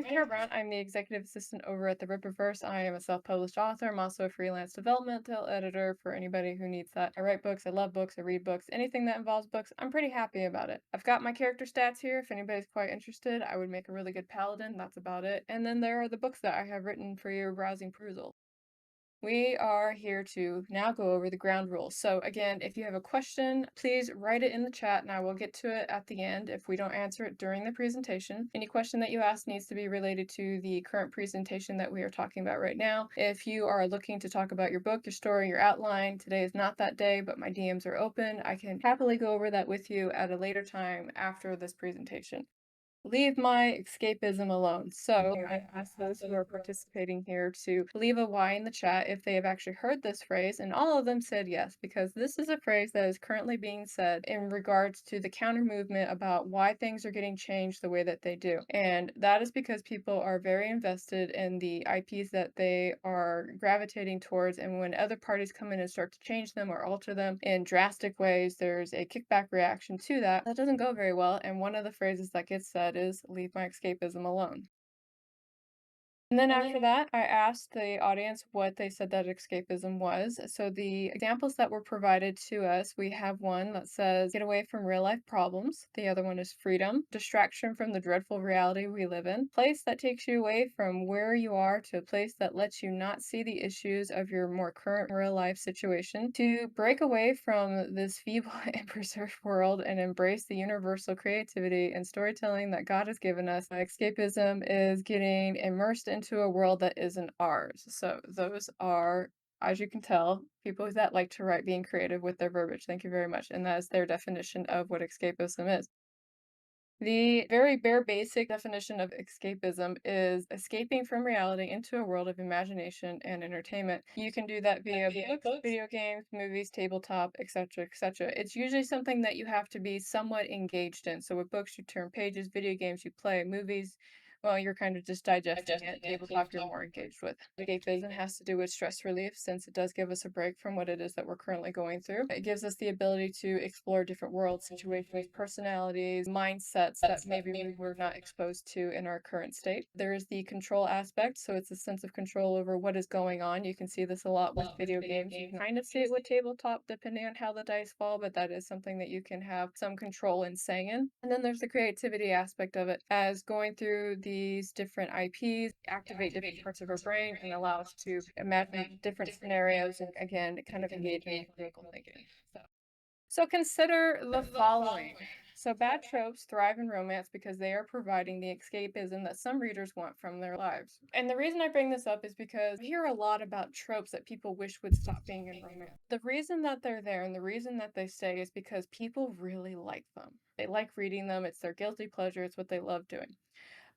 Carrow Brown. I'm the executive assistant over at the Rippaverse. I am a self-published author. I'm also a freelance developmental editor for anybody who needs that. I write books, I love books, I read books. Anything that involves books, I'm pretty happy about it. I've got my character stats here. If anybody's quite interested, I would make a really good paladin. That's about it. And then there are the books that I have written for your browsing perusal. We are here to now go over the ground rules. So again, if you have a question, please write it in the chat and I will get to it at the end if we don't answer it during the presentation. Any question that you ask needs to be related to the current presentation that we are talking about right now. If you are looking to talk about your book, your story, your outline, today is not that day, but my DMs are open. I can happily go over that with you at a later time after this presentation. Leave my escapism alone. So I ask those who are participating here to leave a Y in the chat if they have actually heard this phrase, and all of them said yes, because this is a phrase that is currently being said in regards to the counter movement about why things are getting changed the way that they do. And that is because people are very invested in the IPs that they are gravitating towards, and when other parties come in and start to change them or alter them in drastic ways, there's a kickback reaction to that. That doesn't go very well, and one of the phrases that gets said is, "Leave my escapism alone." And then after that, I asked the audience what they said that escapism was. So the examples that were provided to us, we have one that says, get away from real life problems. The other one is freedom, distraction from the dreadful reality we live in, place that takes you away from where you are to a place that lets you not see the issues of your more current real life situation, to break away from this feeble and preserved world and embrace the universal creativity and storytelling that God has given us. Escapism is getting immersed into a world that isn't ours. So those are, as you can tell, people that like to write being creative with their verbiage. Thank you very much. And that is their definition of what escapism is. The very bare basic definition of escapism is escaping from reality into a world of imagination and entertainment. You can do that via books, video games, movies, tabletop, etc., etc. It's usually something that you have to be somewhat engaged in. So with books, you turn pages, video games, you play, movies, well, you're kind of just digesting it. Tabletop, you're more engaged with. Escapism has to do with stress relief, since it does give us a break from what it is that we're currently going through. It gives us the ability to explore different worlds, situations, personalities, mindsets that maybe we were not exposed to in our current state. There is the control aspect, so it's a sense of control over what is going on. You can see this a lot with video games. You can kind of see it with tabletop, depending on how the dice fall, but that is something that you can have some control in saying. And then there's the creativity aspect of it, as going through these different IPs activate different parts of our brain and allow us to imagine different scenarios and again kind of engage in critical thinking. So consider the following. So bad tropes thrive in romance because they are providing the escapism that some readers want from their lives. And the reason I bring this up is because I hear a lot about tropes that people wish would stop being in romance. The reason that they're there and the reason that they stay is because people really like them. They like reading them, it's their guilty pleasure, it's what they love doing.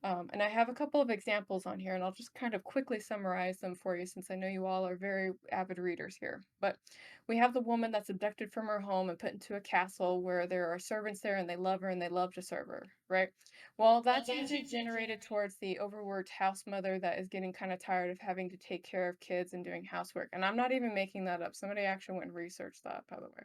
And I have a couple of examples on here, and I'll just kind of quickly summarize them for you since I know you all are very avid readers here. But we have the woman that's abducted from her home and put into a castle where there are servants there and they love her and they love to serve her, right? Well, that's usually generated towards the overworked house mother that is getting kind of tired of having to take care of kids and doing housework. And I'm not even making that up. Somebody actually went and researched that, by the way.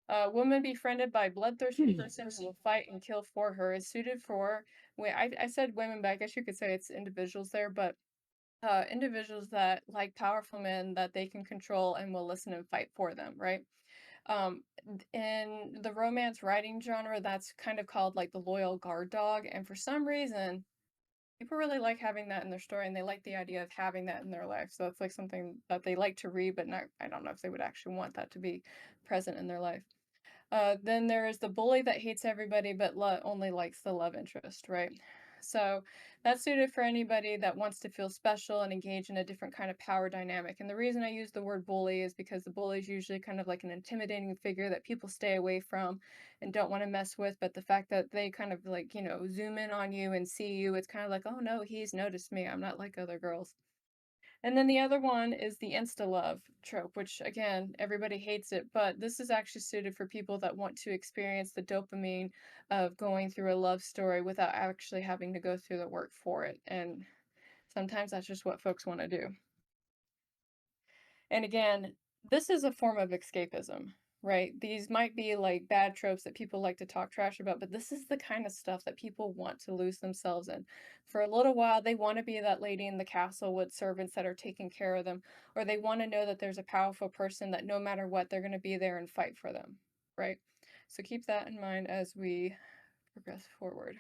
A woman befriended by a bloodthirsty person who will fight and kill for her is suited for, I said women, but I guess you could say it's individuals there, but individuals that like powerful men that they can control and will listen and fight for them, right? In the romance writing genre, that's kind of called like the loyal guard dog, and for some reason, people really like having that in their story, and they like the idea of having that in their life. So it's like something that they like to read, but not, I don't know if they would actually want that to be present in their life. Then there is the bully that hates everybody but only likes the love interest, right? So that's suited for anybody that wants to feel special and engage in a different kind of power dynamic. And the reason I use the word bully is because the bully is usually kind of like an intimidating figure that people stay away from and don't want to mess with. But the fact that they kind of like, zoom in on you and see you, it's kind of like, oh no, he's noticed me. I'm not like other girls. And then the other one is the insta-love trope, which again, everybody hates it, but this is actually suited for people that want to experience the dopamine of going through a love story without actually having to go through the work for it. And sometimes that's just what folks want to do. And again, this is a form of escapism. right? These might be like bad tropes that people like to talk trash about, but this is the kind of stuff that people want to lose themselves in. For a little while, they want to be that lady in the castle with servants that are taking care of them, or they want to know that there's a powerful person that no matter what, they're going to be there and fight for them, right? So keep that in mind as we progress forward.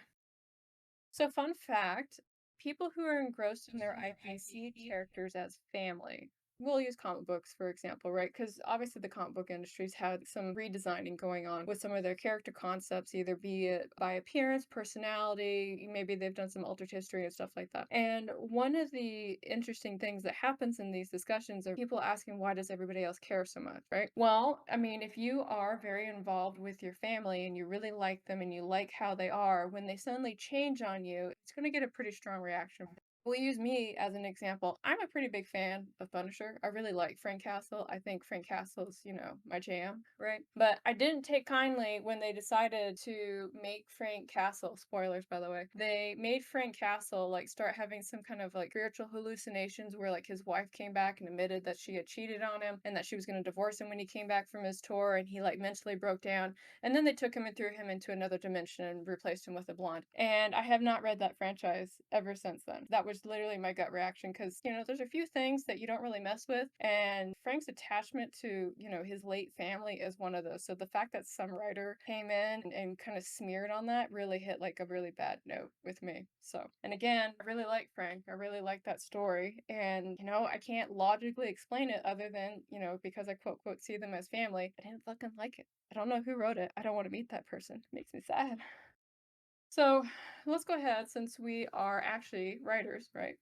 So, fun fact, people who are engrossed in their IP see characters as family. We'll use comic books, for example, right? Because obviously the comic book industry's had some redesigning going on with some of their character concepts, either be it by appearance, personality, maybe they've done some altered history and stuff like that. And one of the interesting things that happens in these discussions are people asking, why does everybody else care so much, right? Well, I mean, if you are very involved with your family and you really like them and you like how they are, when they suddenly change on you, it's going to get a pretty strong reaction. We'll use me as an example. I'm a pretty big fan of Punisher. I really like Frank Castle. I think Frank Castle's, my jam, right? But I didn't take kindly when they decided to make Frank Castle, spoilers by the way, they made Frank Castle like start having some kind of like spiritual hallucinations where like his wife came back and admitted that she had cheated on him and that she was going to divorce him when he came back from his tour, and he like mentally broke down, and then they took him and threw him into another dimension and replaced him with a blonde. And I have not read that franchise ever since then. That was literally my gut reaction because, there's a few things that you don't really mess with. And Frank's attachment to, his late family is one of those. So the fact that some writer came in and kind of smeared on that really hit like a really bad note with me. So, and again, I really like Frank. I really like that story. And, I can't logically explain it other than, because I quote, quote, see them as family. I didn't fucking like it. I don't know who wrote it. I don't want to meet that person. It makes me sad. So let's go ahead, since we are actually writers, right?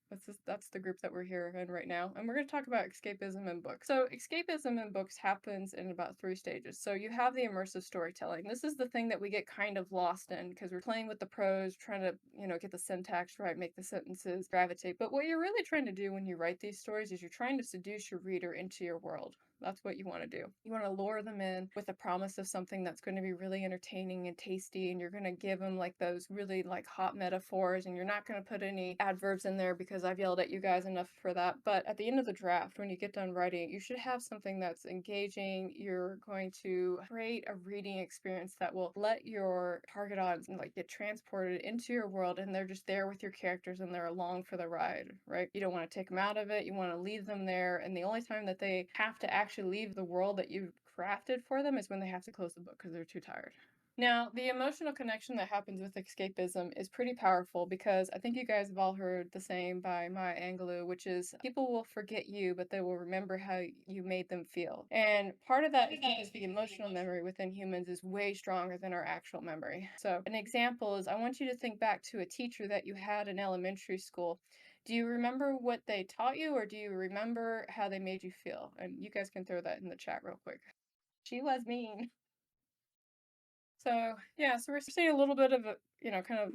That's the group that we're here in right now. And we're going to talk about escapism in books. So escapism in books happens in about 3 stages. So you have the immersive storytelling. This is the thing that we get kind of lost in because we're playing with the prose, trying to, get the syntax right, make the sentences gravitate. But what you're really trying to do when you write these stories is you're trying to seduce your reader into your world. That's what you want to do. You want to lure them in with the promise of something that's going to be really entertaining and tasty, and you're going to give them like those really like hot metaphors, and you're not going to put any adverbs in there because I've yelled at you guys enough for that. But at the end of the draft, when you get done writing, you should have something that's engaging. You're going to create a reading experience that will let your target audience like get transported into your world, and they're just there with your characters and they're along for the ride, right? You don't want to take them out of it. You want to leave them there, and the only time that they have to actually leave the world that you've crafted for them is when they have to close the book because they're too tired. Now, the emotional connection that happens with escapism is pretty powerful because I think you guys have all heard the saying by Maya Angelou, which is people will forget you, but they will remember how you made them feel. And part of that is because the emotional memory within humans is way stronger than our actual memory. So, an example is I want you to think back to a teacher that you had in elementary school. Do you remember what they taught you, or do you remember how they made you feel? And you guys can throw that in the chat real quick. She was mean. So, yeah, so we're seeing a little bit of a, kind of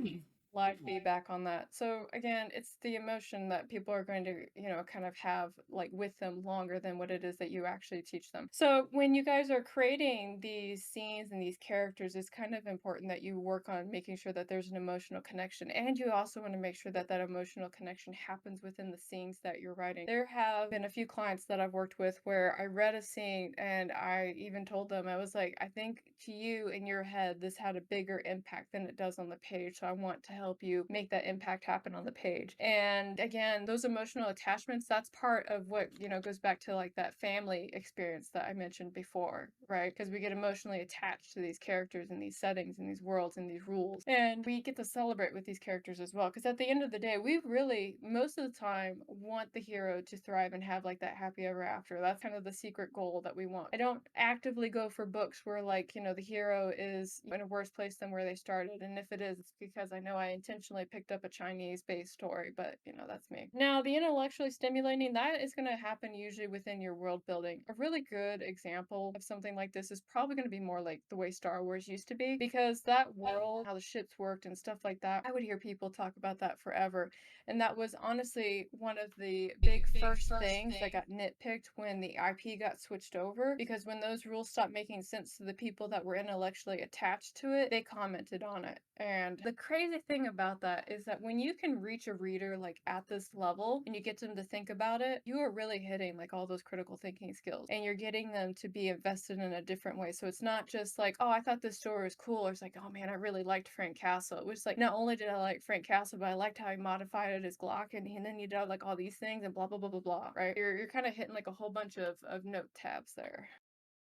live feedback on that. So again, it's the emotion that people are going to, kind of have like with them longer than what it is that you actually teach them. So when you guys are creating these scenes and these characters, it's kind of important that you work on making sure that there's an emotional connection. And you also want to make sure that that emotional connection happens within the scenes that you're writing. There have been a few clients that I've worked with where I read a scene and I even told them, I was like, I think to you in your head, this had a bigger impact than it does on the page. So I want to help you make that impact happen on the page. And again, those emotional attachments, that's part of what, goes back to like that family experience that I mentioned before, right? Because we get emotionally attached to these characters and these settings and these worlds and these rules. And we get to celebrate with these characters as well. Because at the end of the day, we really, most of the time, want the hero to thrive and have like that happy ever after. That's kind of the secret goal that we want. I don't actively go for books where like, the hero is in a worse place than where they started. And if it is, it's because I know I intentionally picked up a Chinese-based story, but that's me. Now, the intellectually stimulating, that is going to happen usually within your world building. A really good example of something like this is probably going to be more like the way Star Wars used to be, because that world, how the ships worked and stuff like that, I would hear people talk about that forever. And that was honestly one of the big first things that got nitpicked when the IP got switched over, because when those rules stopped making sense to the people that were intellectually attached to it, they commented on it. And the crazy thing about that is that when you can reach a reader like at this level and you get them to think about it, you are really hitting like all those critical thinking skills and you're getting them to be invested in a different way. So it's not just like, oh, I thought this story was cool. Or it's like, oh man, I really liked Frank Castle. It was like, not only did I like Frank Castle, but I liked how he modified it, his Glock, and then you did like all these things and blah, blah, blah, blah, blah, right? You're kind of hitting like a whole bunch of note tabs there.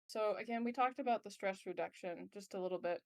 So again, we talked about the stress reduction just a little bit.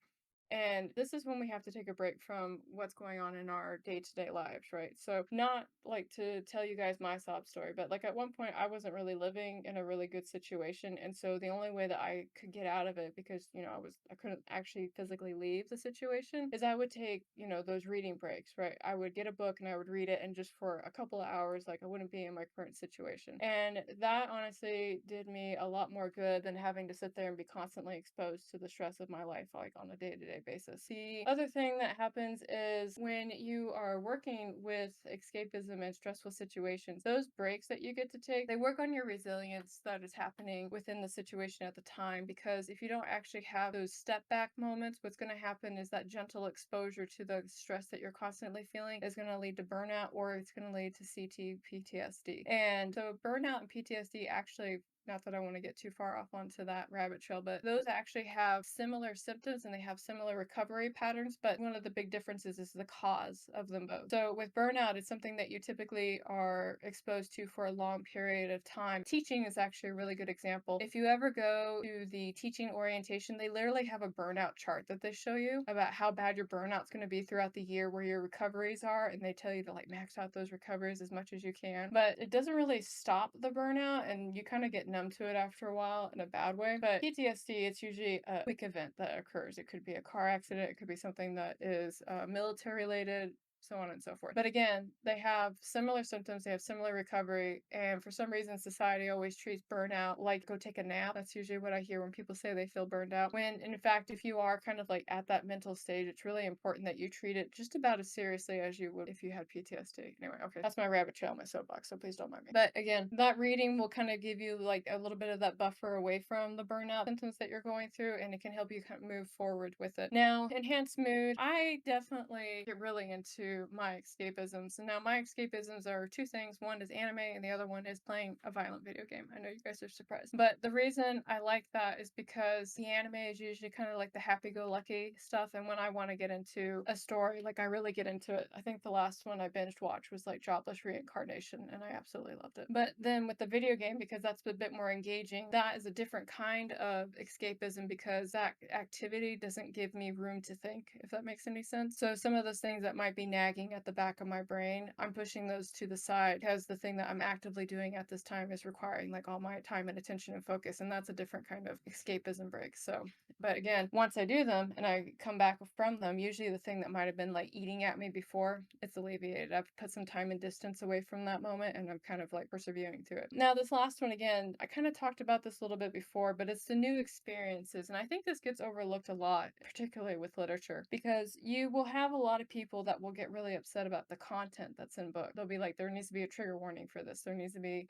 And this is when we have to take a break from what's going on in our day-to-day lives, right? So not like to tell you guys my sob story, but like at one point I wasn't really living in a really good situation. And so the only way that I could get out of it, because, I couldn't actually physically leave the situation, is I would take, those reading breaks, right? I would get a book and I would read it, and just for a couple of hours, like I wouldn't be in my current situation. And that honestly did me a lot more good than having to sit there and be constantly exposed to the stress of my life, like on a day-to-day basis. The other thing that happens is when you are working with escapism and stressful situations, those breaks that you get to take, they work on your resilience that is happening within the situation at the time. Because if you don't actually have those step back moments, what's going to happen is that gentle exposure to the stress that you're constantly feeling is going to lead to burnout, or it's going to lead to PTSD. And so burnout and PTSD actually, not that I want to get too far off onto that rabbit trail, but those actually have similar symptoms and they have similar recovery patterns. But one of the big differences is the cause of them both. So with burnout, it's something that you typically are exposed to for a long period of time. Teaching is actually a really good example. If you ever go to the teaching orientation, they literally have a burnout chart that they show you about how bad your burnout's going to be throughout the year, where your recoveries are, and they tell you to like max out those recoveries as much as you can. But it doesn't really stop the burnout, and you kind of get numb to it after a while in a bad way. But PTSD, it's usually a quick event that occurs. It could be a car accident, it could be something that is military related, so on and so forth. But again, they have similar symptoms, they have similar recovery, and for some reason, society always treats burnout like go take a nap. That's usually what I hear when people say they feel burned out. When in fact, if you are kind of like at that mental stage, it's really important that you treat it just about as seriously as you would if you had PTSD. Anyway, okay, that's my rabbit trail, my soapbox, so please don't mind me. But again, that reading will kind of give you like a little bit of that buffer away from the burnout symptoms that you're going through, and it can help you kind of move forward with it. Now, enhanced mood, I definitely get really into my escapisms. And now my escapisms are two things. One is anime and the other one is playing a violent video game. I know you guys are surprised. But the reason I like that is because the anime is usually kind of like the happy-go-lucky stuff. And when I want to get into a story, like I really get into it. I think the last one I binge watched was like Jobless Reincarnation, and I absolutely loved it. But then with the video game, because that's a bit more engaging, that is a different kind of escapism, because that activity doesn't give me room to think, if that makes any sense. So some of those things that might be nagging at the back of my brain, I'm pushing those to the side, because the thing that I'm actively doing at this time is requiring like all my time and attention and focus, and that's a different kind of escapism break. So, but again, once I do them and I come back from them, usually the thing that might have been like eating at me before, it's alleviated. I've put some time and distance away from that moment, and I'm kind of like persevering through it. Now, this last one, again, I kind of talked about this a little bit before, but it's the new experiences. And I think this gets overlooked a lot, particularly with literature, because you will have a lot of people that will get really upset about the content that's in book. They'll be like, there needs to be a trigger warning for this. There needs to be,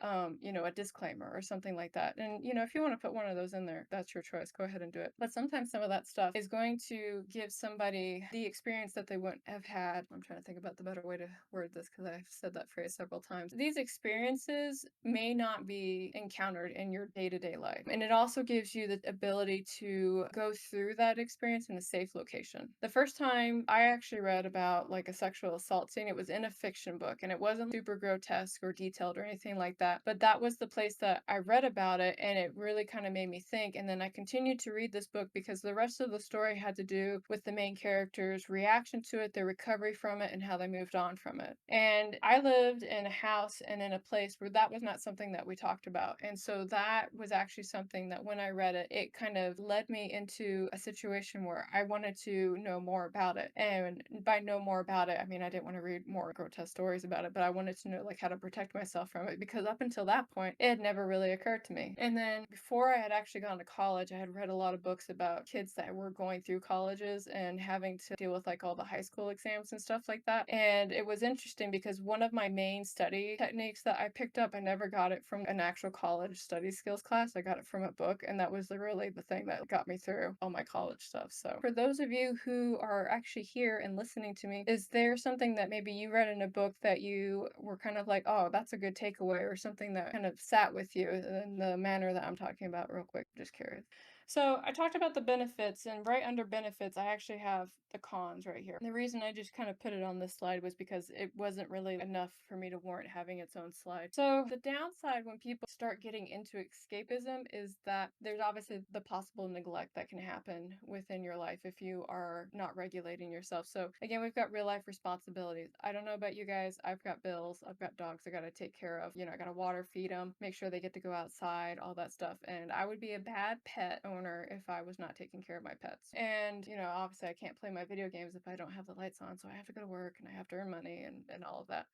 a disclaimer or something like that. And, if you want to put one of those in there, that's your choice. Go ahead and do it. But sometimes some of that stuff is going to give somebody the experience that they wouldn't have had. I'm trying to think about the better way to word this, because I've said that phrase several times. These experiences may not be encountered in your day-to-day life. And it also gives you the ability to go through that experience in a safe location. The first time I actually read about like a sexual assault scene, it was in a fiction book, and it wasn't super grotesque or detailed or anything like that. But that was the place that I read about it, and it really kind of made me think. And then I continued to read this book because the rest of the story had to do with the main character's reaction to it, their recovery from it, and how they moved on from it. And I lived in a house and in a place where that was not something that we talked about. And so that was actually something that when I read it, it kind of led me into a situation where I wanted to know more about it. And by know more about it, I mean, I didn't want to read more grotesque stories about it, but I wanted to know like how to protect myself from it, because up until that point, it had never really occurred to me. And then before I had actually gone to college, I had read a lot of books about kids that were going through colleges and having to deal with like all the high school exams and stuff like that. And it was interesting because one of my main study techniques that I picked up, I never got it from an actual college study skills class. I got it from a book, and that was really the thing that got me through all my college stuff. So, for those of you who are actually here and listening to me, is there something that maybe you read in a book that you were kind of like, oh, that's a good takeaway, or something that kind of sat with you in the manner that I'm talking about, real quick? Just curious. So I talked about the benefits, and right under benefits, I actually have the cons right here. The reason I just kind of put it on this slide was because it wasn't really enough for me to warrant having its own slide. So the downside when people start getting into escapism is that there's obviously the possible neglect that can happen within your life if you are not regulating yourself. So again, we've got real life responsibilities. I don't know about you guys. I've got bills. I've got dogs I got to take care of. I got to water feed them, make sure they get to go outside, all that stuff. And I would be a bad pet owner if I was not taking care of my pets. And, obviously I can't play my video games if I don't have the lights on. So I have to go to work and I have to earn money and all of that.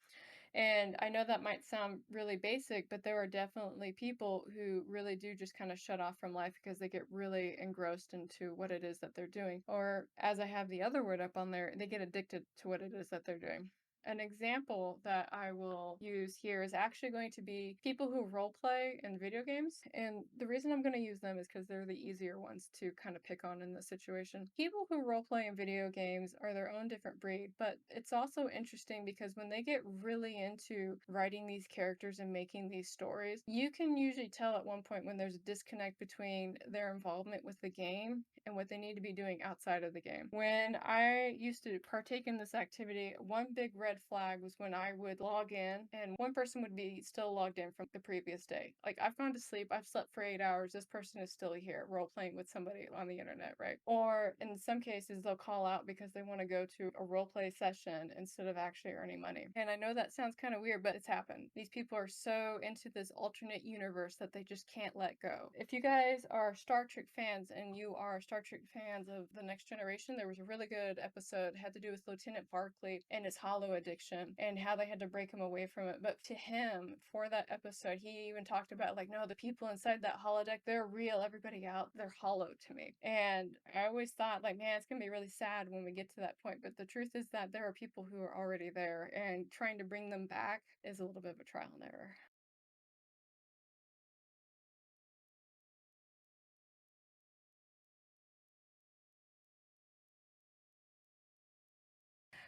And I know that might sound really basic, but there are definitely people who really do just kind of shut off from life because they get really engrossed into what it is that they're doing. Or, as I have the other word up on there, they get addicted to what it is that they're doing. An example that I will use here is actually going to be people who role play in video games. And the reason I'm going to use them is because they're the easier ones to kind of pick on in this situation. People who role play in video games are their own different breed, but it's also interesting because when they get really into writing these characters and making these stories, you can usually tell at one point when there's a disconnect between their involvement with the game and what they need to be doing outside of the game. When I used to partake in this activity, one big red flag was when I would log in and one person would be still logged in from the previous day. Like, I've gone to sleep, I've slept for 8 hours, this person is still here role playing with somebody on the internet, right? Or in some cases, they'll call out because they want to go to a role play session instead of actually earning money. And I know that sounds kind of weird, but it's happened. These people are so into this alternate universe that they just can't let go. If you guys are Star Trek fans and you are Star Trek fans of The Next Generation, there was a really good episode had to do with Lieutenant Barclay and his hollow addiction and how they had to break him away from it. But to him, for that episode, he even talked about, like, no, the people inside that holodeck, they're real. Everybody out, they're hollow to me. And I always thought, like, man, it's gonna be really sad when we get to that point. But the truth is that there are people who are already there, and trying to bring them back is a little bit of a trial and error.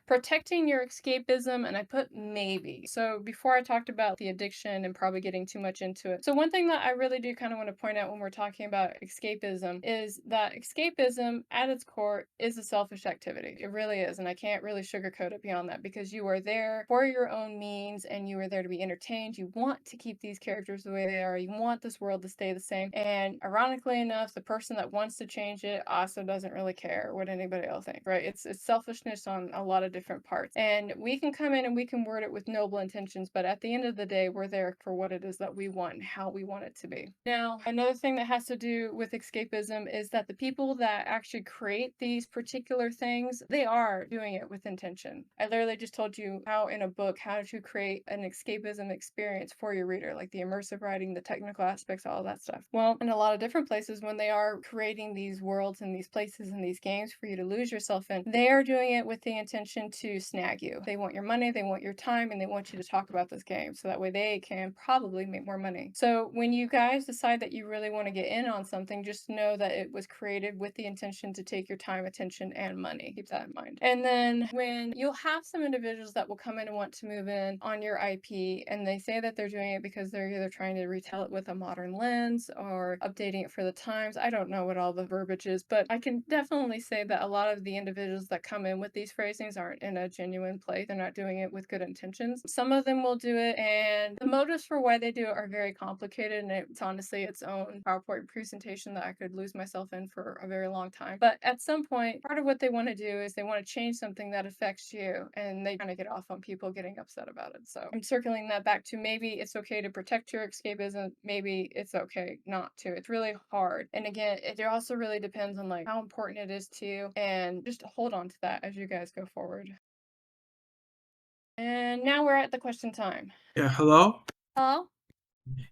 Protecting your escapism, and I put maybe. So before I talked about the addiction and probably getting too much into it. So one thing that I really do kind of want to point out when we're talking about escapism is that escapism at its core is a selfish activity. It really is. And I can't really sugarcoat it beyond that because you are there for your own means and you are there to be entertained. You want to keep these characters the way they are. You want this world to stay the same. And ironically enough, the person that wants to change it also doesn't really care what anybody else thinks, right? It's selfishness on a lot of different parts. And we can come in and we can word it with noble intentions, but at the end of the day, we're there for what it is that we want and how we want it to be. Now, another thing that has to do with escapism is that the people that actually create these particular things, they are doing it with intention. I literally just told you how in a book how to create an escapism experience for your reader, like the immersive writing, the technical aspects, all that stuff. Well, in a lot of different places, when they are creating these worlds and these places and these games for you to lose yourself in, they are doing it with the intention to snag you. They want your money, they want your time, and they want you to talk about this game so that way they can probably make more money. So when you guys decide that you really want to get in on something, just know that it was created with the intention to take your time, attention, and money. Keep that in mind. And then when you'll have some individuals that will come in and want to move in on your IP, and they say that they're doing it because they're either trying to retell it with a modern lens or updating it for the times. I don't know what all the verbiage is, but I can definitely say that a lot of the individuals that come in with these phrasings aren't in a genuine place. They're not doing it with good intentions. Some of them will do it, and the motives for why they do it are very complicated, and it's honestly its own PowerPoint presentation that I could lose myself in for a very long time. But at some point, part of what they want to do is they want to change something that affects you, and they kind of get off on people getting upset about it. So I'm circling that back to maybe it's okay to protect your escapism, maybe it's okay not to. It's really hard. And again, it also really depends on like how important it is to you, and just hold on to that as you guys go forward. And now we're at the question time. Yeah, hello? Hello?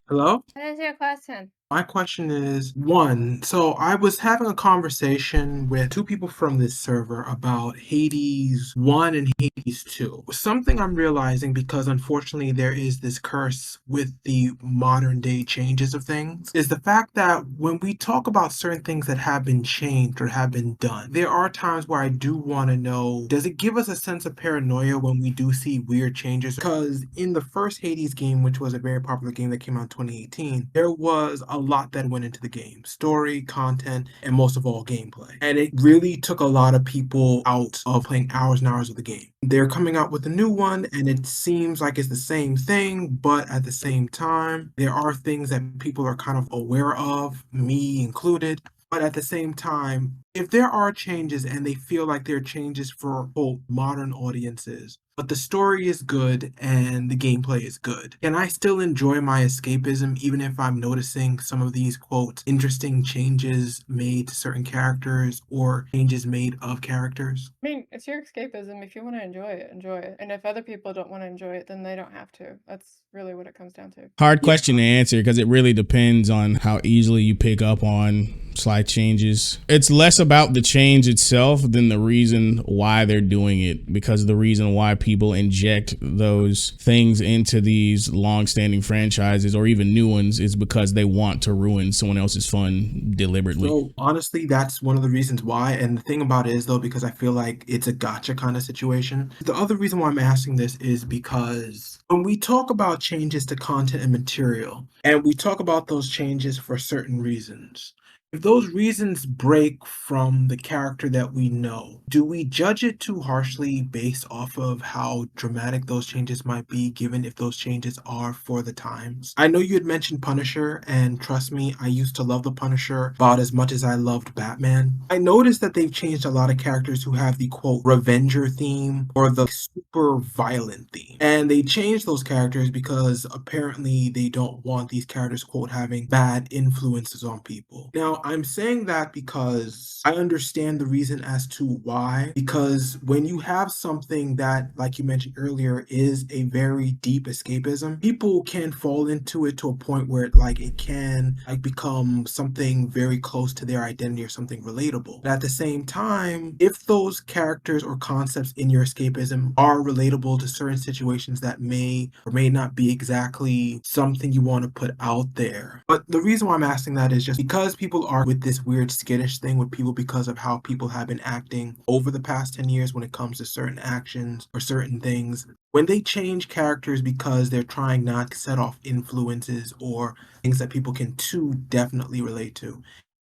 Hello? What is your question? My question is one. So I was having a conversation with two people from this server about Hades 1 and Hades 2. Something I'm realizing because unfortunately there is this curse with the modern day changes of things is the fact that when we talk about certain things that have been changed or have been done, there are times where I do want to know, does it give us a sense of paranoia when we do see weird changes? Because in the first Hades game, which was a very popular game that came out in 2018, there was a lot that went into the game: story, content, and most of all, gameplay. And it really took a lot of people out of playing hours and hours of the game. They're coming out with a new one, and it seems like it's the same thing, but at the same time, there are things that people are kind of aware of, me included. But at the same time, if there are changes and they feel like they're changes for quote modern audiences, but the story is good and the gameplay is good, can I still enjoy my escapism even if I'm noticing some of these quote interesting changes made to certain characters or changes made of characters? I mean, it's your escapism. If you want to enjoy it, enjoy it. And if other people don't want to enjoy it, then they don't have to. That's really what it comes down to. Hard Yeah. question to answer because it really depends on how easily you pick up on slight changes. It's less about the change itself than the reason why they're doing it, because the reason why people inject those things into these long-standing franchises or even new ones is because they want to ruin someone else's fun deliberately. So honestly, that's one of the reasons why. And the thing about it is though, because I feel like it's a gotcha kind of situation. The other reason why I'm asking this is because when we talk about changes to content and material, and we talk about those changes for certain reasons, if those reasons break from the character that we know, do we judge it too harshly based off of how dramatic those changes might be, given if those changes are for the times? I know you had mentioned Punisher, and trust me, I used to love the Punisher about as much as I loved Batman. I noticed that they've changed a lot of characters who have the quote revenger theme or the super violent theme. And they changed those characters because apparently they don't want these characters quote having bad influences on people. Now, I'm saying that because I understand the reason as to why. Because when you have something that, like you mentioned earlier, is a very deep escapism, people can fall into it to a point where it can like become something very close to their identity or something relatable. But at the same time, if those characters or concepts in your escapism are relatable to certain situations that may or may not be exactly something you want to put out there. But the reason why I'm asking that is just because people are with this weird skittish thing with people because of how people have been acting over the past 10 years when it comes to certain actions or certain things. When they change characters because they're trying not to set off influences or things that people can too definitely relate to,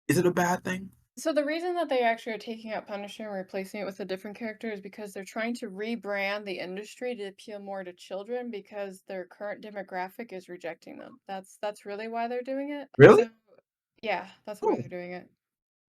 is it a bad thing? So the reason that they actually are taking out Punisher and replacing it with a different character is because they're trying to rebrand the industry to appeal more to children because their current demographic is rejecting them. That's really why they're doing it. Really? So yeah, that's why Oh, they're doing it.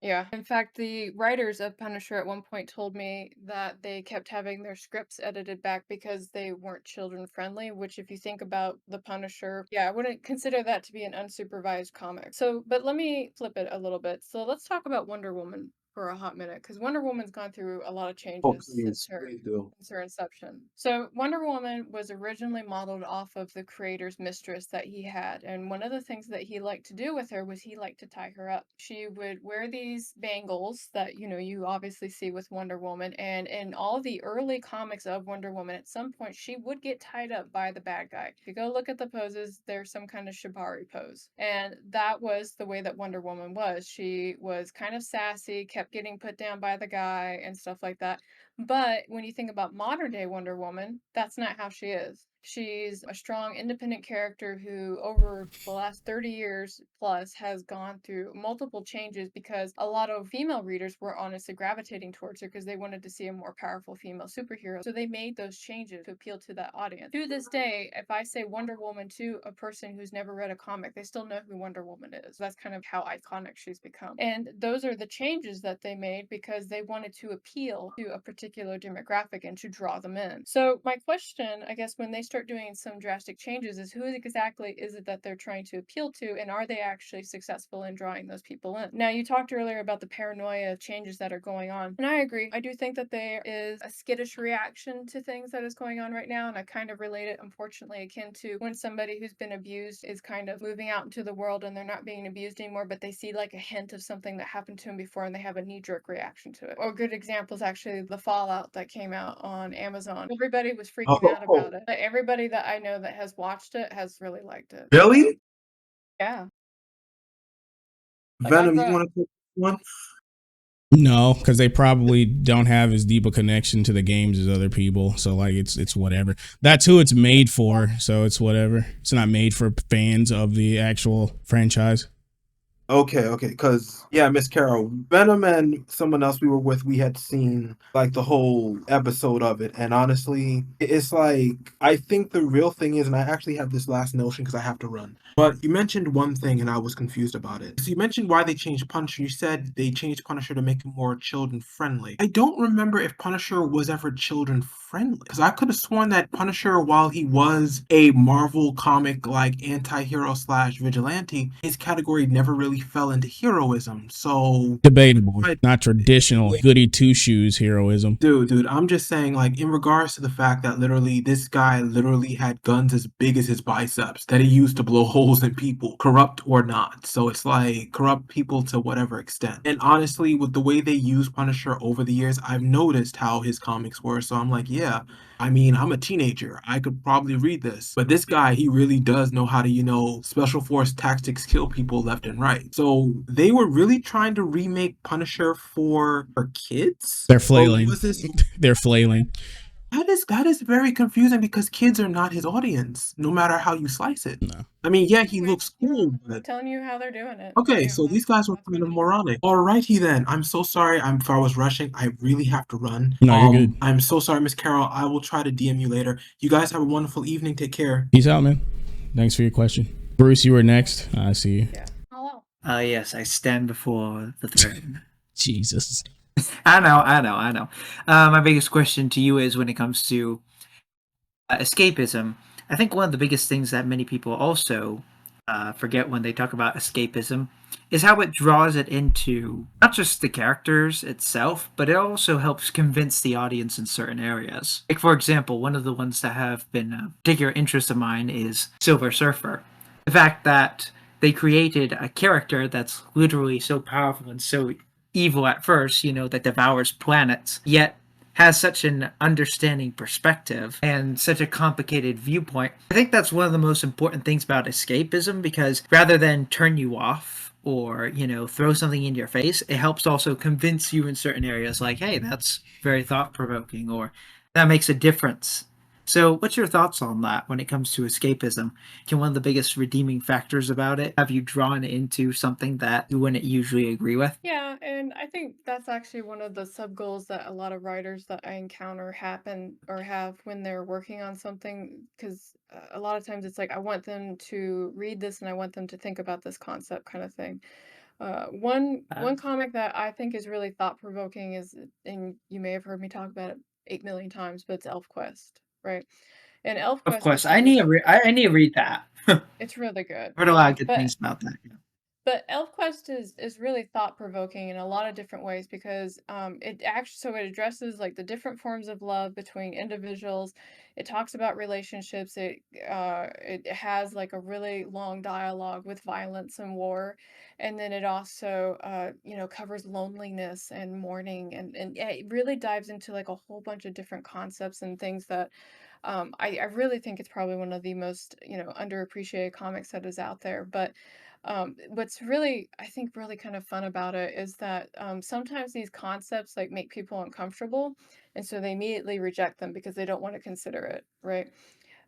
Yeah. In fact, the writers of Punisher at one point told me that they kept having their scripts edited back because they weren't children friendly, which if you think about the Punisher, yeah, I wouldn't consider that to be an unsupervised comic. So, but let me flip it a little bit. So let's talk about Wonder Woman for a hot minute because Wonder Woman's gone through a lot of oh, changes please, please do. since her inception. So Wonder Woman was originally modeled off of the creator's mistress that he had, and one of the things that he liked to do with her was he liked to tie her up. She would wear these bangles that you obviously see with Wonder Woman, and in all the early comics of Wonder Woman, at some point she would get tied up by the bad guy. If you go look at the poses, there's some kind of shibari pose, and that was the way that Wonder Woman was. She was kind of sassy, kept getting put down by the guy and stuff like that. But when you think about modern day Wonder Woman, that's not how she is. She's a strong, independent character who, over the last 30 years plus, has gone through multiple changes because a lot of female readers were honestly gravitating towards her because they wanted to see a more powerful female superhero. So they made those changes to appeal to that audience. To this day, if I say Wonder Woman to a person who's never read a comic, they still know who Wonder Woman is. That's kind of how iconic she's become. And those are the changes that they made because they wanted to appeal to a particular demographic and to draw them in. So my question, I guess, when they started start doing some drastic changes is who exactly is it that they're trying to appeal to, and are they actually successful in drawing those people in? Now, you talked earlier about the paranoia of changes that are going on, and I agree. I do think that there is a skittish reaction to things that is going on right now, and I kind of relate it, unfortunately, akin to when somebody who's been abused is kind of moving out into the world and they're not being abused anymore, but they see like a hint of something that happened to them before and they have a knee-jerk reaction to it. Or a good example is actually the Fallout that came out on Amazon. Everybody was freaking out about it, but everybody that I know that has watched it has really liked it. Really? Yeah. Like, Venom, you want to take one? No, because they probably don't have as deep a connection to the games as other people. So like it's whatever. That's who it's made for. So it's whatever. It's not made for fans of the actual franchise. Okay, because yeah, Miss Carroll, Venom and someone else we were with, we had seen like the whole episode of it, and honestly, it's like I think the real thing is, and I actually have this last notion because I have to run. But you mentioned one thing, and I was confused about it. So you mentioned why they changed Punisher. You said they changed Punisher to make him more children friendly. I don't remember if Punisher was ever children friendly, because I could have sworn that Punisher, while he was a Marvel comic like anti-hero slash vigilante, his category never really fell into heroism. So Debatable, not traditional goody two shoes heroism. Dude, I'm just saying, like, in regards to the fact that literally this guy literally had guns as big as his biceps that he used to blow holes in people, corrupt or not. So it's like corrupt people to whatever extent. And honestly, with the way they use Punisher over the years, I've noticed how his comics were. So I'm like, yeah, I mean, I'm a teenager. I could probably read this. But this guy, he really does know how to, special force tactics kill people left and right. So they were really trying to remake Punisher for kids? They're flailing. Was this? They're flailing. That is very confusing because kids are not his audience, no matter how you slice it. No. I mean, yeah, he looks cool, I'm but telling you how they're doing it. okay, so these guys were kind of moronic. Alrighty then. I'm so sorry. If I was rushing, I really have to run. No, you're good. I'm so sorry, Miss Carroll. I will try to DM you later. You guys have a wonderful evening. Take care. Peace out, man. Thanks for your question. Bruce, you were next. I see you. Yeah. Hello. Yes, I stand before the throne. Jesus. I know. My biggest question to you is when it comes to escapism. I think one of the biggest things that many people also forget when they talk about escapism is how it draws it into not just the characters itself, but it also helps convince the audience in certain areas. Like, for example, one of the ones that have been a particular interest of mine is Silver Surfer. The fact that they created a character that's literally so powerful and so evil at first, that devours planets, yet has such an understanding perspective and such a complicated viewpoint. I think that's one of the most important things about escapism, because rather than turn you off or, throw something in your face, it helps also convince you in certain areas like, hey, that's very thought-provoking, or that makes a difference. So what's your thoughts on that when it comes to escapism? Can one of the biggest redeeming factors about it have you drawn into something that you wouldn't usually agree with? Yeah, and I think that's actually one of the sub goals that a lot of writers that I encounter happen or have when they're working on something, because a lot of times it's like I want them to read this and I want them to think about this concept kind of thing. One comic that I think is really thought provoking is, and you may have heard me talk about it 8 million times, but it's ElfQuest, right? And Of ElfQuest course, is I need I need to read that. I've it's really good. heard a lot of good But things about that. But ElfQuest is really thought provoking in a lot of different ways because it addresses like the different forms of love between individuals. It talks about relationships. It has like a really long dialogue with violence and war, and then it also covers loneliness and mourning, and yeah, it really dives into like a whole bunch of different concepts and things that I really think it's probably one of the most underappreciated comics that is out there. But what's really, I think, really kind of fun about it is that sometimes these concepts like make people uncomfortable, and so they immediately reject them because they don't want to consider it, right?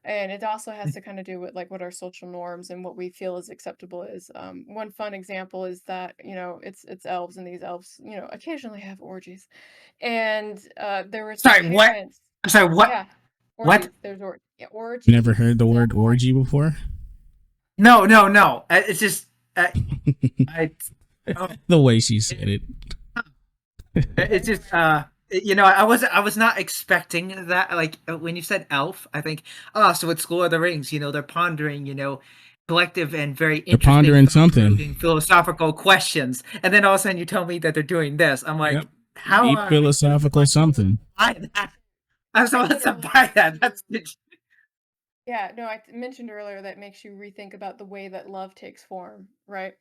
And it also has to kind of do with like what our social norms and what we feel is acceptable is. One fun example is that it's elves, and these elves occasionally have orgies, and there was some Sorry, what? parents. I'm sorry, what? Yeah, What? orgies. There's orgies. Never heard the word orgy before? No. It's just I. The way she said it. It's just I was not expecting that. Like when you said elf, I think, oh, so it's Lord of the Rings. They're pondering, collective and very They're interesting, pondering something. thought-provoking philosophical questions, and then all of a sudden you tell me that they're doing this. I'm like, Yep. how Deep are we philosophical something. buy that? I'm I supposed to literally buy that. That's Yeah, no, mentioned earlier that makes you rethink about the way that love takes form, right?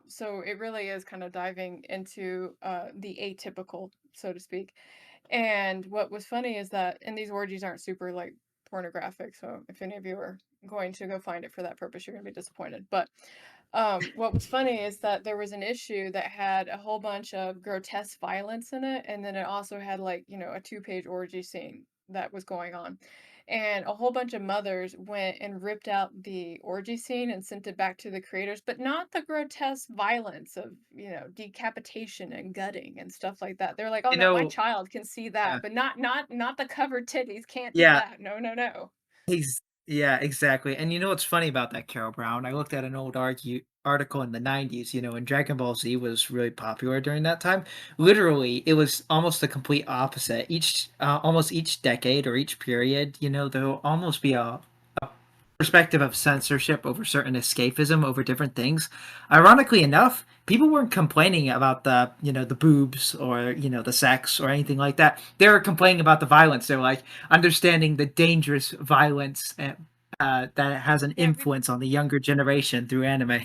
So it really is kind of diving into the atypical, so to speak. And what was funny is that, and these orgies aren't super like pornographic, so if any of you are going to go find it for that purpose, you're gonna be disappointed. But what was funny is that there was an issue that had a whole bunch of grotesque violence in it, and then it also had like, a two-page orgy scene that was going on. And a whole bunch of mothers went and ripped out the orgy scene and sent it back to the creators, but not the grotesque violence of, decapitation and gutting and stuff like that. They're like, "Oh you no, my know, child can see that, yeah, but not the covered titties. Can't do yeah. that. No, no, no." Yeah, exactly. And you know what's funny about that, Carrow Brown? I looked at an old article in the 90s, when Dragon Ball Z was really popular during that time. Literally, it was almost the complete opposite. Almost each decade or each period, there'll almost be a perspective of censorship over certain escapism over different things. Ironically enough, people weren't complaining about the boobs or the sex or anything like that. They were complaining about the violence. They're like understanding the dangerous violence that has an Yeah, influence on the younger generation through anime.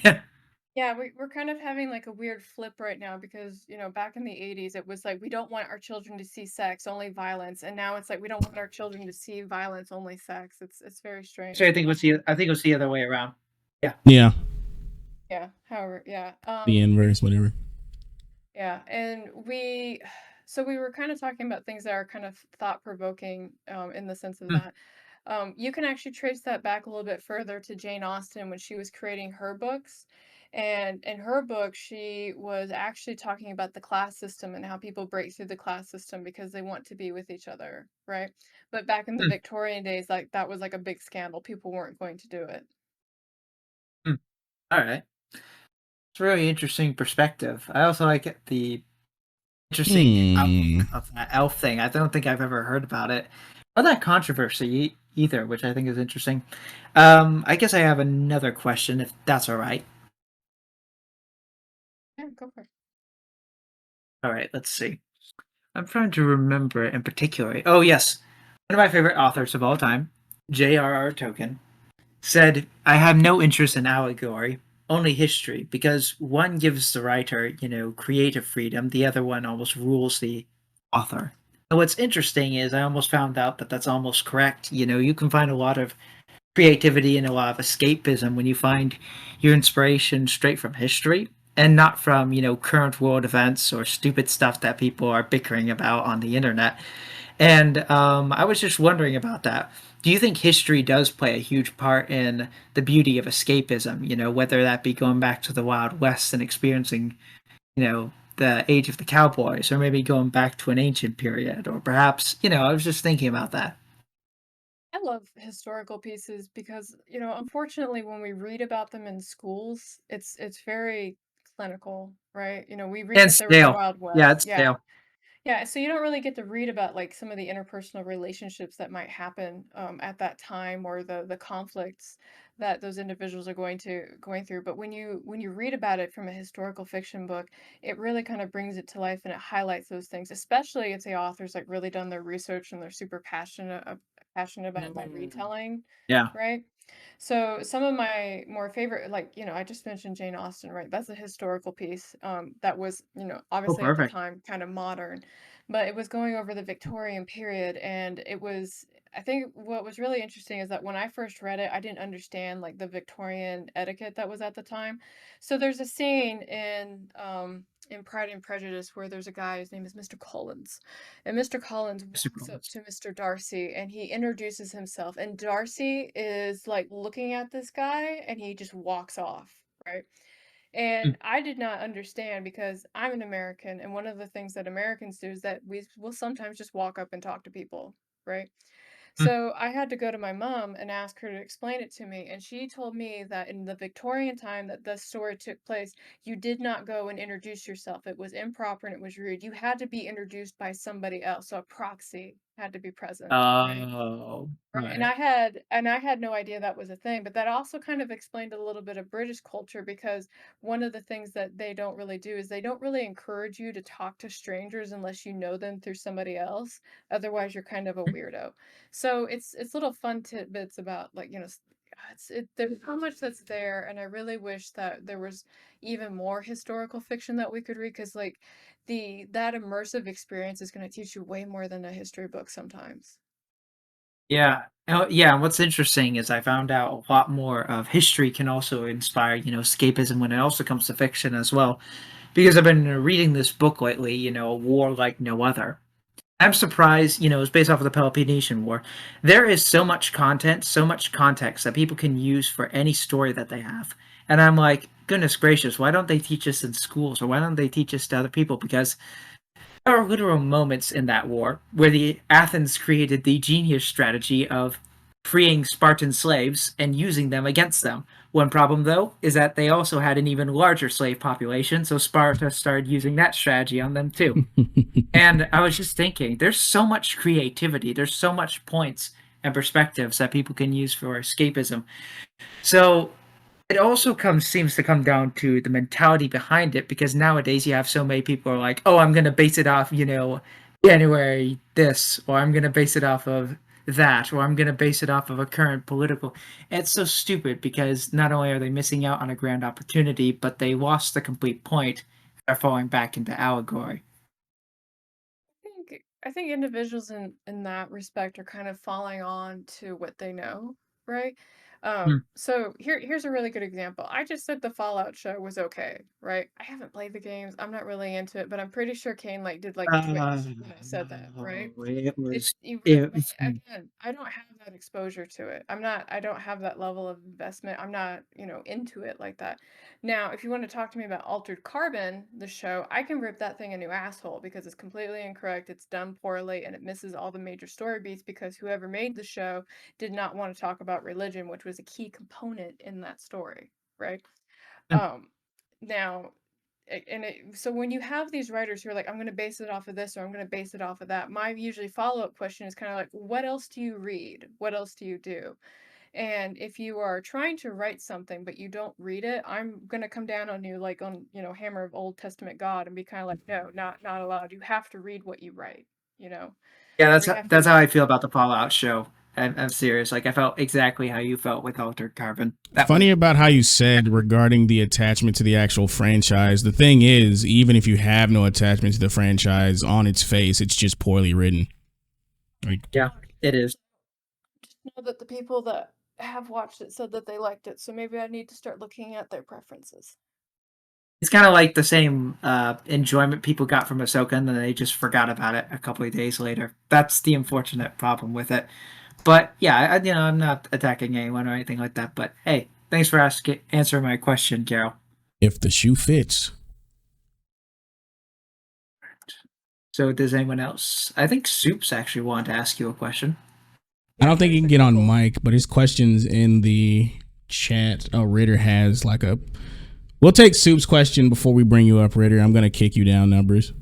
Yeah, we're kind of having like a weird flip right now because, back in the 80s, it was like we don't want our children to see sex, only violence. And now it's like we don't want our children to see violence, only sex. It's very So strange. I think it was the other way around. Yeah. Yeah. Yeah, however, yeah. The inverse, whatever. Yeah, and so we were kind of talking about things that are kind of thought-provoking, in the sense of Hmm. that. You can actually trace that back a little bit further to Jane Austen when she was creating her books. And in her book, she was actually talking about the class system and how people break through the class system because they want to be with each other, right? But back in the Hmm. Victorian days, like that was like a big scandal. People weren't going to do it. Hmm. All right. It's a really interesting perspective. I also like the interesting Hmm. outlook of that elf thing. I don't think I've ever heard about it or that controversy either, which I think is interesting. I guess I have another question, if that's all right. Yeah, go for it. All right, let's see. I'm trying to remember in particular. Oh yes, one of my favorite authors of all time, J.R.R. Tolkien, said, "I have no interest in allegory, only history, because one gives the writer, creative freedom, the other one almost rules the author." And what's interesting is I almost found out that that's almost correct. You can find a lot of creativity and a lot of escapism when you find your inspiration straight from history and not from, current world events or stupid stuff that people are bickering about on the internet. And I was just wondering about that. Do you think history does play a huge part in the beauty of escapism? Whether that be going back to the Wild West and experiencing, the age of the cowboys, or maybe going back to an ancient period, or perhaps, I was just thinking about that. I love historical pieces because, unfortunately, when we read about them in schools, it's very clinical, right? We read And that there was a stale. Wild Yeah, West. it's Yeah. stale. Yeah, so you don't really get to read about like some of the interpersonal relationships that might happen at that time or the conflicts that those individuals are going through. But when you read about it from a historical fiction book, it really kind of brings it to life and it highlights those things, especially if the author's like really done their research and they're super passionate about that retelling, Yeah. right? So some of my more favorite, like, I just mentioned Jane Austen, right? That's a historical piece that was, Oh, obviously at the perfect. time kind of modern, but it was going over the Victorian period. And I think what was really interesting is that when I first read it, I didn't understand like the Victorian etiquette that was at the time. So there's a scene in Pride and Prejudice where there's a guy, his name is Mr. Collins. And Mr. Collins Super walks up honest. to Mr. Darcy and he introduces himself. And Darcy is like looking at this guy and he just walks off, right? Mm. And I did not understand because I'm an American. And one of the things that Americans do is that we will sometimes just walk up and talk to people, right? Mm. So I had to go to my mom and ask her to explain it to me, and she told me that in the Victorian time that this story took place, you did not go and introduce yourself. It was improper and it was rude. You had to be introduced by somebody else, so a proxy had to be present, right? Oh, Right, right. and I had no idea that was a thing, but that also kind of explained a little bit of British culture because one of the things that they don't really do is they don't really encourage you to talk to strangers unless you know them through somebody else. Otherwise, you're kind of a weirdo. So it's little fun tidbits about like, there's so much that's there, and I really wish that there was even more historical fiction that we could read because like that immersive experience is going to teach you way more than a history book sometimes. Yeah. Oh, yeah. And what's interesting is I found out a lot more of history can also inspire, escapism when it also comes to fiction as well. Because I've been reading this book lately, A War Like No Other. I'm surprised, it's based off of the Peloponnesian War. There is so much content, so much context that people can use for any story that they have. And I'm like, goodness gracious, why don't they teach us in schools or why don't they teach us to other people? Because there are literal moments in that war where the Athens created the genius strategy of freeing Spartan slaves and using them against them. One problem, though, is that they also had an even larger slave population, so Sparta started using that strategy on them too. And I was just thinking, there's so much creativity, there's so much points and perspectives that people can use for escapism. So it also seems to come down to the mentality behind it because nowadays you have so many people are like, oh, I'm gonna base it off, January this, or I'm gonna base it off of that, or I'm gonna base it off of a current political. It's so stupid because not only are they missing out on a grand opportunity, but they lost the complete point. They're falling back into allegory. I think individuals in that respect are kind of falling on to what they know, right? Hmm. So here's a really good example. I just said the Fallout show was okay, right? I haven't played the games. I'm not really into it, but I'm pretty sure Kane like did like a Uh, Twitch when I said that, right? was Right, it but was again, I don't have that exposure to it. I don't have that level of investment. I'm not, into it like that. Now, if you want to talk to me about Altered Carbon, the show, I can rip that thing a new asshole because it's completely incorrect, it's done poorly, and it misses all the major story beats because whoever made the show did not want to talk about religion, which was a key component in that story, right? Um, now, so when you have these writers who are like, I'm going to base it off of this or I'm going to base it off of that, my usually follow-up question is kind of like, what else do you read? What else do you do? And if you are trying to write something but you don't read it, I'm gonna come down on you like on, Hammer of Old Testament God and be kind of like, no, not allowed. You have to read what you write, you know, Yeah, or you have to. that's how I feel about the Fallout show. I'm serious. Like I felt exactly how you felt with Altered Carbon. That was Funny about how you said regarding the attachment to the actual franchise. The thing is, even if you have no attachment to the franchise, on its face, it's just poorly written. Like, yeah, it is. Just know that the people that have watched it said that they liked it, so maybe I need to start looking at their preferences. It's kind of like the same enjoyment people got from Ahsoka, and then they just forgot about it a couple of days later. That's the unfortunate problem with it. But yeah, I'm not attacking anyone or anything like that. But hey, thanks for answering my question, Carol. if the shoe fits. So does anyone else? I think Soups actually wanted to ask you a question. I don't think he There's can a get on couple. mic, but his questions in the chat. Oh, Ritter has like a. We'll take Soup's question before we bring you up, Ritter. I'm gonna kick you down numbers.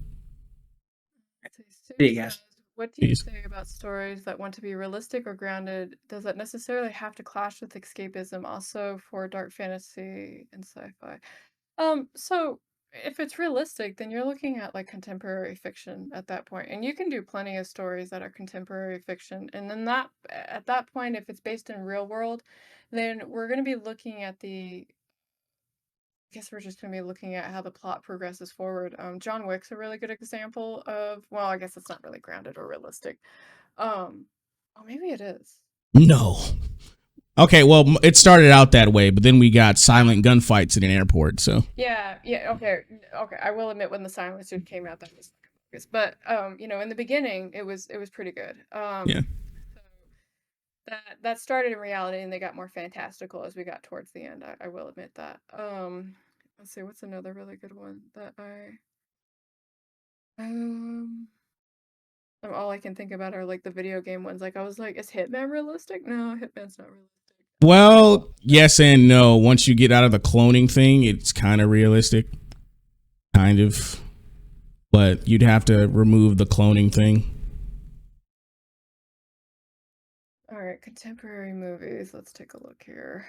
So See Sue you guys. says, what do you Peace. say about stories that want to be realistic or grounded? Does that necessarily have to clash with escapism also for dark fantasy and sci-fi? So if it's realistic, then you're looking at like contemporary fiction at that point, and you can do plenty of stories that are contemporary fiction. And then at that point, if it's based in real world, then we're going to be looking at I guess we're just going to be looking at how the plot progresses forward. John Wick's a really good example of, well, I guess it's not really grounded or realistic. Um, oh, maybe it is. No. Okay, well, it started out that way, but then we got silent gunfights in an airport. So Yeah, okay. I will admit when the Silent Suit came out, that was focus. But in the beginning, it was pretty good. yeah, So that started in reality, and they got more fantastical as we got towards the end. I will admit that. Let's see, what's another really good one that I All I can think about are like the video game ones. Like I was like, is Hitman realistic? No, Hitman's not realistic. Well, yes and no. Once you get out of the cloning thing, it's kind of realistic. Kind of. But you'd have to remove the cloning thing. All right, contemporary movies. Let's take a look here.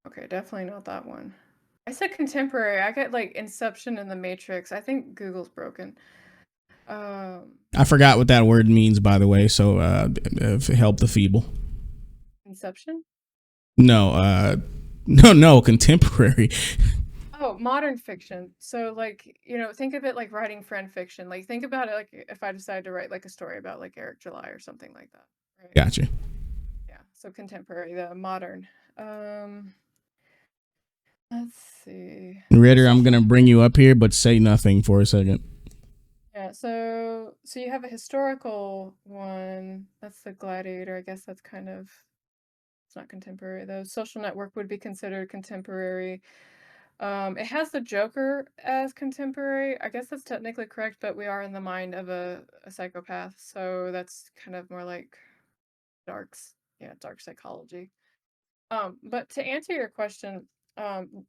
Okay, definitely not that one. I said contemporary. I got like Inception and The Matrix. I think Google's broken. I forgot what that word means, by the way. So help the feeble. Inception? No, no, contemporary. Oh, modern fiction. So like, think of it like writing friend fiction. Like think about it like if I decided to write like a story about like Eric July or something like that. Right? Gotcha. Yeah. So contemporary, the modern. Let's see. Ritter, I'm gonna bring you up here, but say nothing for a second. Yeah, so you have a historical one. That's the Gladiator. I guess that's kind of, it's not contemporary though. Social Network would be considered contemporary. It has the Joker as contemporary. I guess that's technically correct, but we are in the mind of a psychopath, so that's kind of more like dark psychology. But to answer your question,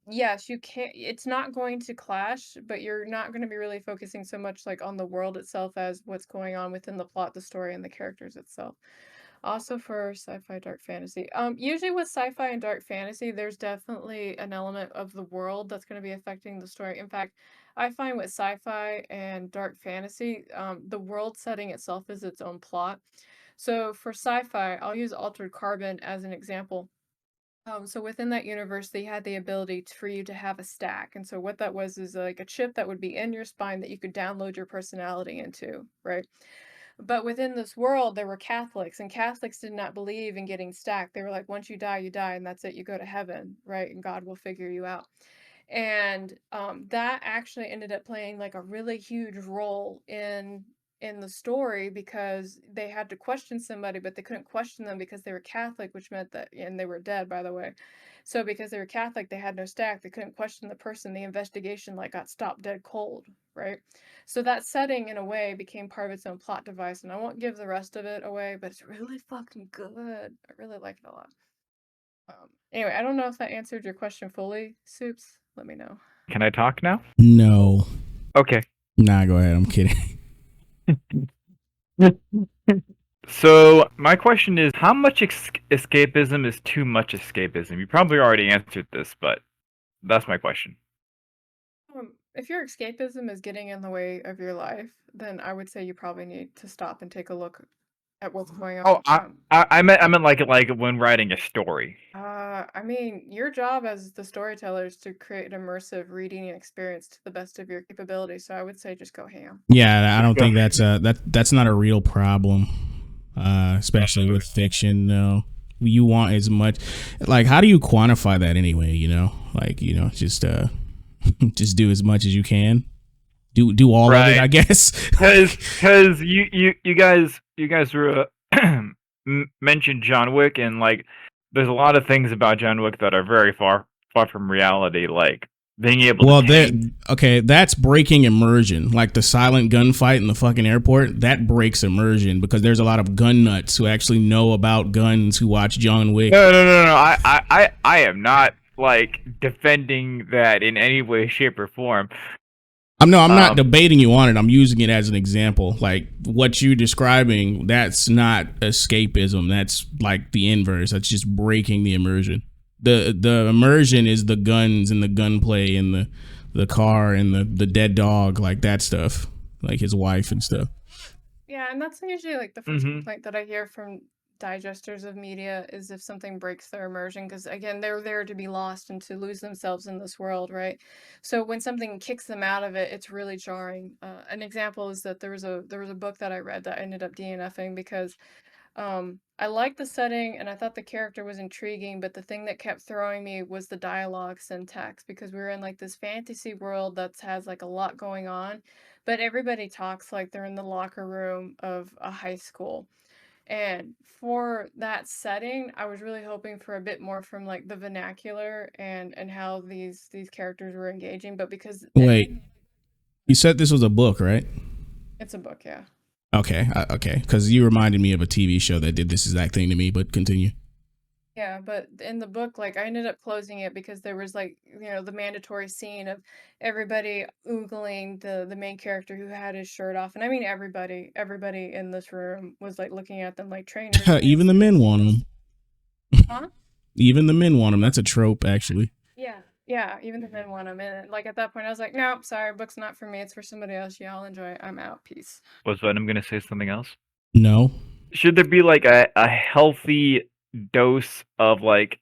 yes, you can't. It's not going to clash, but you're not going to be really focusing so much like on the world itself as what's going on within the plot, the story, and the characters itself. Also for sci-fi dark fantasy. Usually with sci-fi and dark fantasy, there's definitely an element of the world that's going to be affecting the story. In fact, I find with sci-fi and dark fantasy, the world setting itself is its own plot. So for sci-fi, I'll use Altered Carbon as an example. So within that universe, they had the ability for you to have a stack. And so what that was is like a chip that would be in your spine that you could download your personality into, right? But within this world, there were Catholics, and Catholics did not believe in getting stacked. They were like, once you die, and that's it. You go to heaven, right? And God will figure you out. And that actually ended up playing like a really huge role in the story because they had to question somebody, but they couldn't question them because they were Catholic, which meant that, and they were dead, by the way. So because they were Catholic, they had no stack. They couldn't question the person. The investigation like got stopped dead cold, right? So that setting, in a way, became part of its own plot device, and I won't give the rest of it away, but it's really fucking good. I really like it a lot. Anyway, I don't know if that answered your question fully, Soups. Let me know. Can I talk now? No. Okay. Nah, go ahead. I'm kidding. So my question is, how much escapism is too much escapism? You probably already answered this, but that's my question. If your escapism is getting in the way of your life, then I would say you probably need to stop and take a look at what's going on. Oh, I meant like when writing a story. I mean, your job as the storyteller is to create an immersive reading experience to the best of your capability. So I would say just go ham. Yeah, I don't think that's not a real problem, especially with fiction. No, you want as much. Like, how do you quantify that anyway? Like just just do as much as you can. Do all of it, I guess. Because you guys were mentioned John Wick, and like there's a lot of things about John Wick that are very far from reality, like being able okay, that's breaking immersion. Like the silent gunfight in the fucking airport, that breaks immersion because there's a lot of gun nuts who actually know about guns who watch John Wick. No. I am not like defending that in any way, shape, or form. I'm not debating you on it. I'm using it as an example. Like what you're describing, that's not escapism. That's like the inverse. That's just breaking the immersion. The immersion is the guns and the gunplay and the car and the dead dog, like that stuff, like his wife and stuff. Yeah, and that's usually like the first complaint that I hear from digesters of media is if something breaks their immersion, because again, they're there to be lost and to lose themselves in this world, right? So when something kicks them out of it, it's really jarring. An example is that there was a book that I read that I ended up DNFing because I liked the setting and I thought the character was intriguing, but the thing that kept throwing me was the dialogue syntax because we were in like this fantasy world that has like a lot going on, but everybody talks like they're in the locker room of a high school. And for that setting, I was really hoping for a bit more from like the vernacular and how these characters were engaging, but because Wait, you said this was a book, right? it's a book, yeah. Okay, okay, because you reminded me of a TV show that did this exact thing to me. But continue. Yeah, but in the book, like, I ended up closing it because there was, like, the mandatory scene of everybody oogling the main character who had his shirt off, and I mean everybody in this room was, like, looking at them like trainers, and they Even the instantly men want assumed. them. Huh? Even the men want them. That's a trope, actually. Yeah, even the men want them, and, like, at that point, I was like, "Nope, sorry, book's not for me, it's for somebody else, y'all enjoy it, I'm out, peace." Was Venom gonna say something else? No. Should there be like a healthy dose of like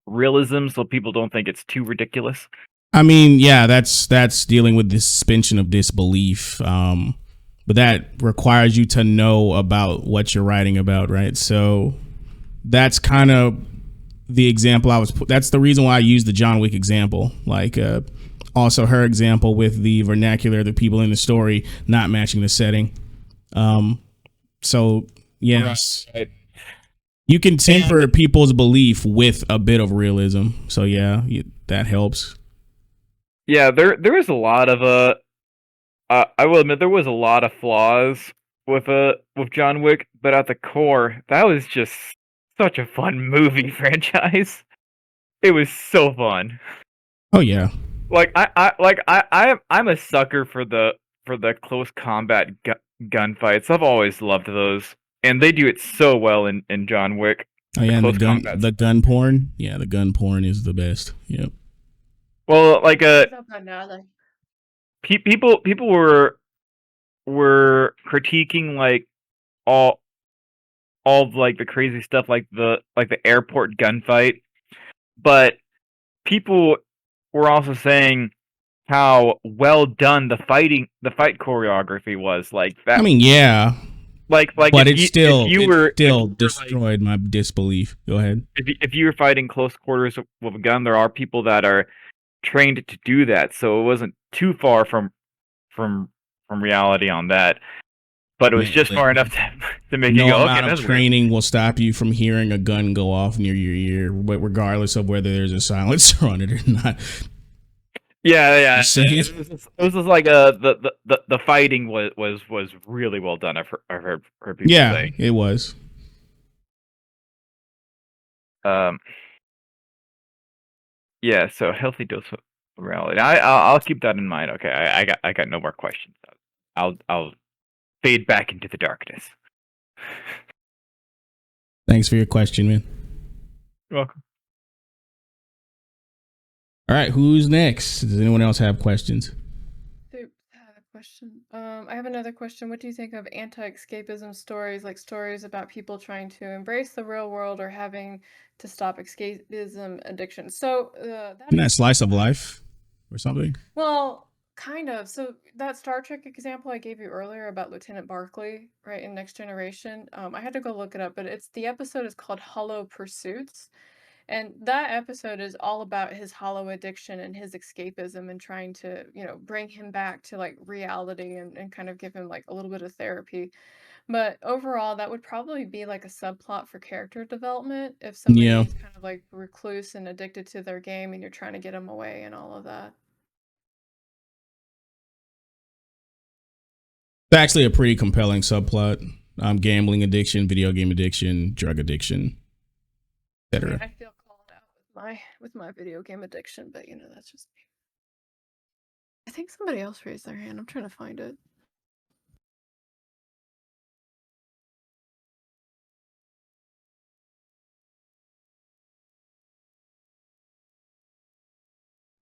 realism so people don't think it's too ridiculous? I mean, yeah, that's dealing with the suspension of disbelief. But that requires you to know about what you're writing about, right? So that's kind of the example that's the reason why I used the John Wick example. Like, also her example with the vernacular, the people in the story not matching the setting. So yes, Right. you can temper people's belief with a bit of realism. So yeah, that helps. Yeah, there is a lot of I will admit there was a lot of flaws with John Wick, but at the core, that was just such a fun movie franchise. It was so fun. Oh yeah. Like I'm a sucker for the close combat gunfights. I've always loved those, and they do it so well in John Wick. Oh yeah, and Combat. the gun porn. Yeah, the gun porn is the best. Yep. Well, like People people were critiquing like all of like the crazy stuff like the airport gunfight, but people were also saying how well done the fight choreography was. Like that. I mean, yeah, like but if you were destroyed my disbelief. Go ahead. If you were fighting close quarters with a gun, there are people that are trained to do that, so it wasn't too far from reality on that. But it was just far enough to make you no go, amount okay, of training will stop you from hearing a gun go off near your ear, but regardless of whether there's a silencer on it or not. Yeah. It was just like the fighting was really well done. I've heard people say. It was. Yeah. So healthy dose of reality. I'll keep that in mind. Okay. I got no more questions. I'll fade back into the darkness. Thanks for your question, man. You're welcome. All right, who's next? Does anyone else have questions? I have another question. What do you think of anti-escapism stories, like stories about people trying to embrace the real world or having to stop escapism addiction? So that slice of life or something? Well, kind of. So that Star Trek example I gave you earlier about Lieutenant Barclay, right, in Next Generation, I had to go look it up, but the episode is called Hollow Pursuits. And that episode is all about his hollow addiction and his escapism and trying to, bring him back to like reality and kind of give him like a little bit of therapy. But overall, that would probably be like a subplot for character development if somebody is kind of like recluse and addicted to their game and you're trying to get them away and all of that. It's actually a pretty compelling subplot. Gambling addiction, video game addiction, drug addiction, etc. I feel called out with my video game addiction, but that's just me. I think somebody else raised their hand. I'm trying to find it.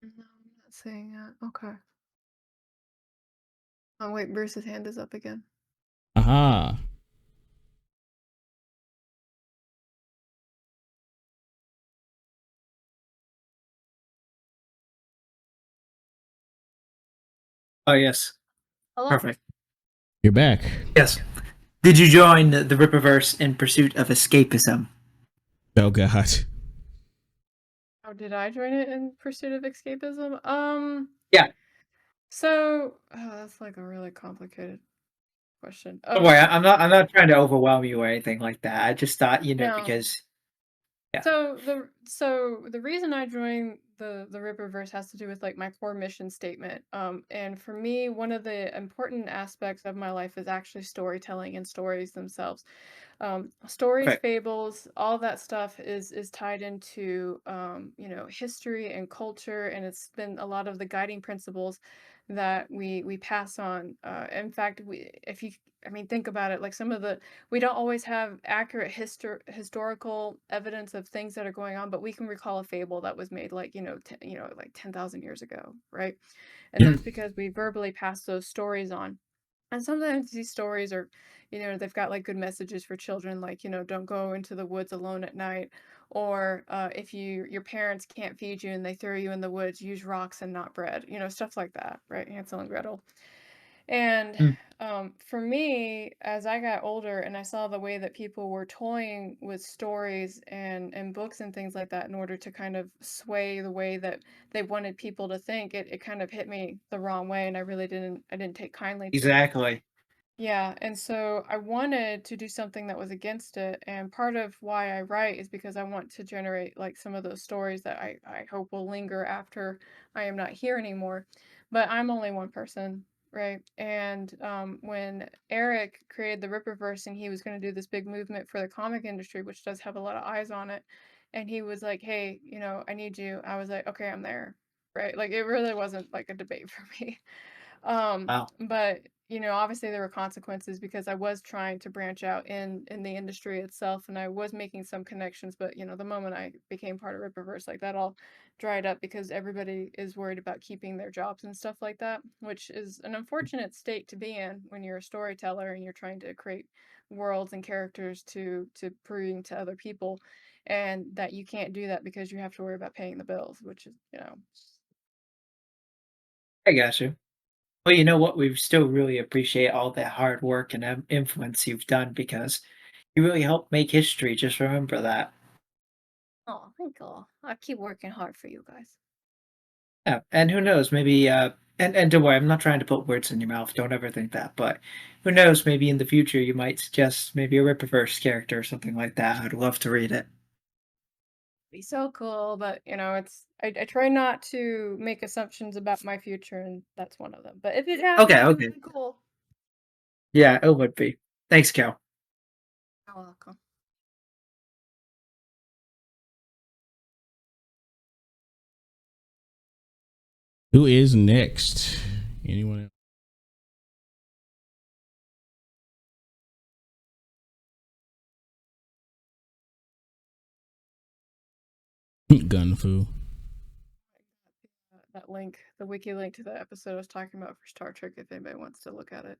No, I'm not seeing it. Okay. Oh wait, Bruce's hand is up again. Aha. Oh, yes. Hello. Perfect. You're back. Yes. Did you join the Rippaverse in pursuit of escapism? Oh, God. Oh, did I join it in pursuit of escapism? Yeah. So, that's like a really complicated question. Don't worry, I'm not trying to overwhelm you or anything like that. I just thought, No. because Yeah. So the reason I joined the Riververse has to do with like my core mission statement. And for me, one of the important aspects of my life is actually storytelling and stories themselves. Stories, Okay. fables, all that stuff is tied into history and culture, and it's been a lot of the guiding principles that we pass on. In fact, we if you I mean think about it, like some of the we don't always have accurate historical evidence of things that are going on, but we can recall a fable that was made like like 10,000 years ago, right? And Mhm. that's because we verbally pass those stories on. And sometimes these stories are, they've got like good messages for children, like, don't go into the woods alone at night. Or if your parents can't feed you and they throw you in the woods, use rocks and not bread, stuff like that, right? Hansel and Gretel. And Mm. for me, as I got older and I saw the way that people were toying with stories and books and things like that in order to kind of sway the way that they wanted people to think, it kind of hit me the wrong way, and I didn't take kindly to it. Exactly. Yeah, and so I wanted to do something that was against it, and part of why I write is because I want to generate like some of those stories that I hope will linger after I am not here anymore. But I'm only one person, right? And when Eric created the Ripperverse and he was going to do this big movement for the comic industry, which does have a lot of eyes on it, and he was like, "Hey, I need you." I was like, "Okay, I'm there." Right? Like it really wasn't like a debate for me. Wow. But obviously there were consequences because I was trying to branch out in the industry itself, and I was making some connections, but the moment I became part of Ripperverse, like that all dried up because everybody is worried about keeping their jobs and stuff like that, which is an unfortunate state to be in when you're a storyteller and you're trying to create worlds and characters to bring to other people, and that you can't do that because you have to worry about paying the bills, which is I got you. Well, you know what? We still really appreciate all that hard work and influence you've done because you really helped make history. Just remember that. Oh, thank God. I keep working hard for you guys. Yeah, and who knows? Maybe. And don't worry, I'm not trying to put words in your mouth. Don't ever think that. But who knows? Maybe in the future you might suggest maybe a Rippaverse character or something like that. I'd love to read it. Be so cool, but I try not to make assumptions about my future, and that's one of them. But if it happens, Okay. it'd be Okay. really cool. Yeah, it would be. Thanks, Cal. You're welcome. Who is next? Anyone else? Gun Fu. That link, the wiki link to the episode I was talking about for Star Trek, if anybody wants to look at it.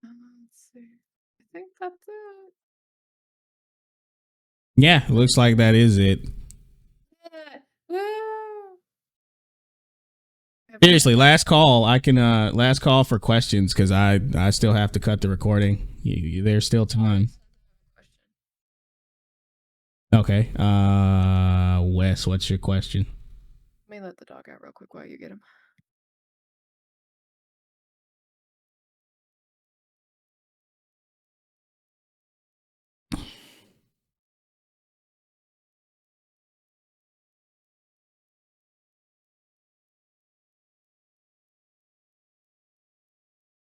Let's see. I think that's it. Yeah, looks like that is it. Yeah. Woo! Seriously, last call. I can last call for questions because I still have to cut the recording. There's still time. Okay. Wes, what's your question? Let me let the dog out real quick while you get him.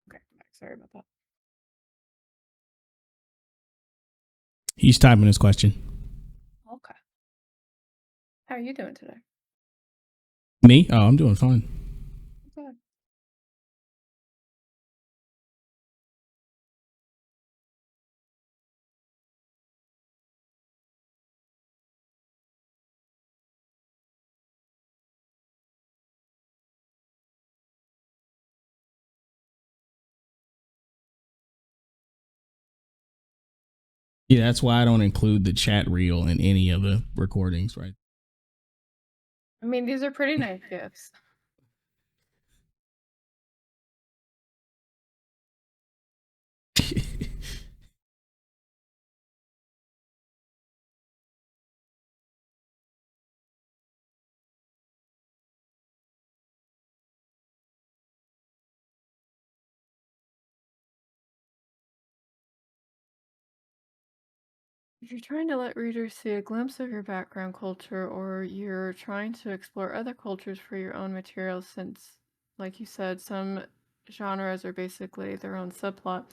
Okay, sorry about that. He's typing his question. Okay. How are you doing today? Me? Oh, I'm doing fine. Good. Yeah, that's why I don't include the chat reel in any of the recordings, right? I mean, these are pretty nice gifts. If you're trying to let readers see a glimpse of your background culture, or you're trying to explore other cultures for your own material, since, like you said, some genres are basically their own subplot,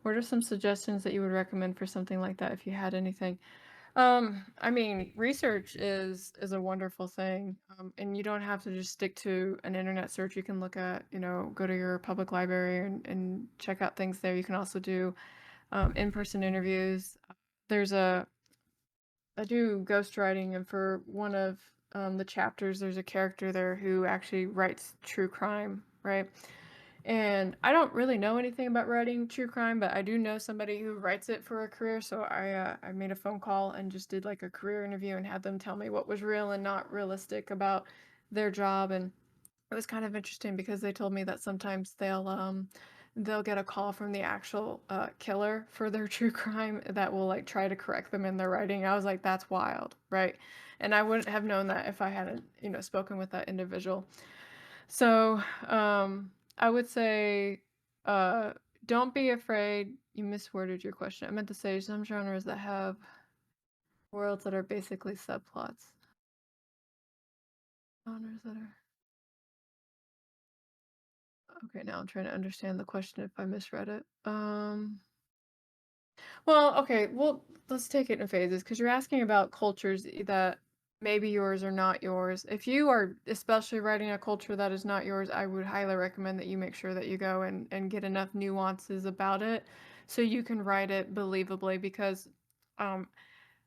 what are some suggestions that you would recommend for something like that if you had anything? I mean, research is a wonderful thing, and you don't have to just stick to an internet search. You can look at, go to your public library and check out things there. You can also do in-person interviews. There's I do ghostwriting, and for one of the chapters, there's a character there who actually writes true crime, right? And I don't really know anything about writing true crime, but I do know somebody who writes it for a career. So I made a phone call and just did like a career interview and had them tell me what was real and not realistic about their job. And it was kind of interesting because they told me that sometimes they'll get a call from the actual killer for their true crime that will like try to correct them in their writing. I was like, that's wild, right? And I wouldn't have known that if I hadn't, spoken with that individual. So, I would say, uh, don't be afraid. You misworded your question. I meant to say some genres that have worlds that are basically subplots. Genres that are. Okay, now I'm trying to understand the question if I misread it. Well, okay, well, let's take it in phases because you're asking about cultures that maybe yours or not yours. If you are especially writing a culture that is not yours, I would highly recommend that you make sure that you go and get enough nuances about it so you can write it believably because um,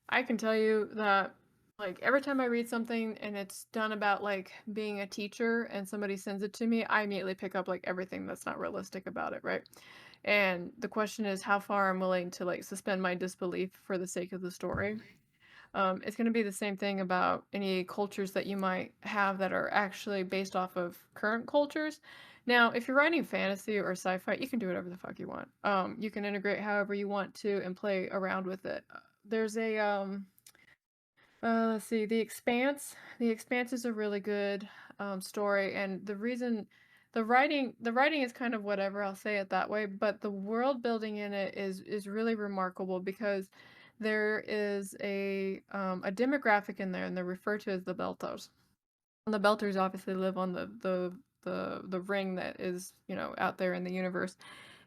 I can tell you that like every time I read something and it's done about like being a teacher and somebody sends it to me, I immediately pick up like everything that's not realistic about it, right? And the question is how far I'm willing to like suspend my disbelief for the sake of the story. It's going to be the same thing about any cultures that you might have that are actually based off of current cultures. Now, if you're writing fantasy or sci-fi, you can do whatever the fuck you want. You can integrate however you want to and play around with it. There's a let's see, The Expanse. The Expanse is a really good story, and the writing is kind of whatever, I'll say it that way, but the world building in it is really remarkable because there is a demographic in there, and they're referred to as the Belters. And the Belters obviously live on the ring that is, out there in the universe.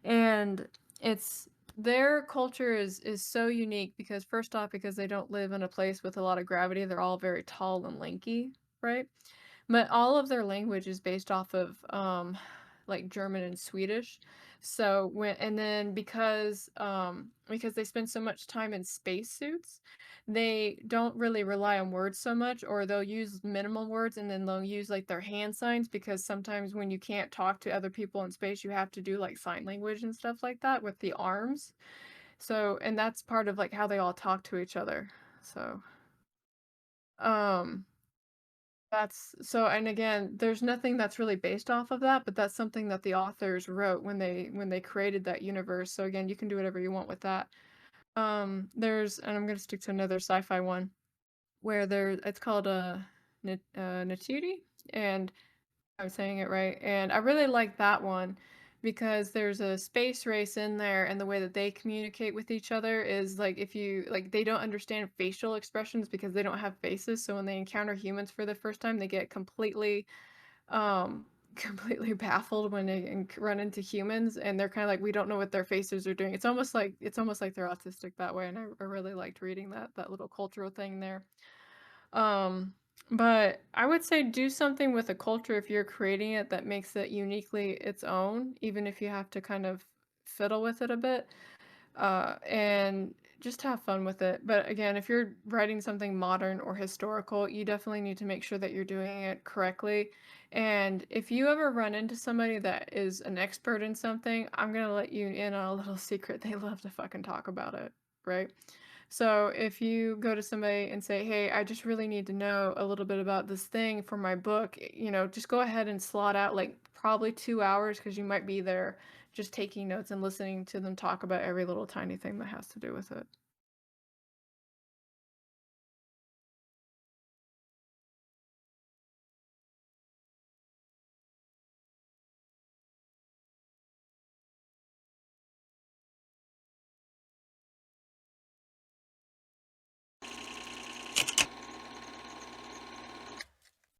And it's their culture is so unique because first off, because they don't live in a place with a lot of gravity, they're all very tall and lanky, right? But all of their language is based off of like German and Swedish. So when and then because they spend so much time in spacesuits, they don't really rely on words so much, or they'll use minimal words and then they'll use like their hand signs because sometimes when you can't talk to other people in space, you have to do like sign language and stuff like that with the arms. So, and that's part of like how they all talk to each other. So, um that's so, and again, there's nothing that's really based off of that, but that's something that the authors wrote when they created that universe. So again, you can do whatever you want with that. There's, and I'm gonna stick to another sci-fi one where it's called Natiri, and I'm saying it right. And I really like that one because there's a space race in there, and the way that they communicate with each other is like if you like they don't understand facial expressions because they don't have faces. So when they encounter humans for the first time, they get completely completely baffled when they run into humans, and they're kind of like we don't know what their faces are doing. It's almost like they're autistic that way, and I really liked reading that little cultural thing there. Um, but I would say do something with a culture if you're creating it that makes it uniquely its own, even if you have to kind of fiddle with it a bit. And just have fun with it. But again, if you're writing something modern or historical, you definitely need to make sure that you're doing it correctly. And if you ever run into somebody that is an expert in something, I'm gonna let you in on a little secret. They love to fucking talk about it, right? So if you go to somebody and say, "Hey, I just really need to know a little bit about this thing for my book," just go ahead and slot out like probably 2 hours because you might be there just taking notes and listening to them talk about every little tiny thing that has to do with it.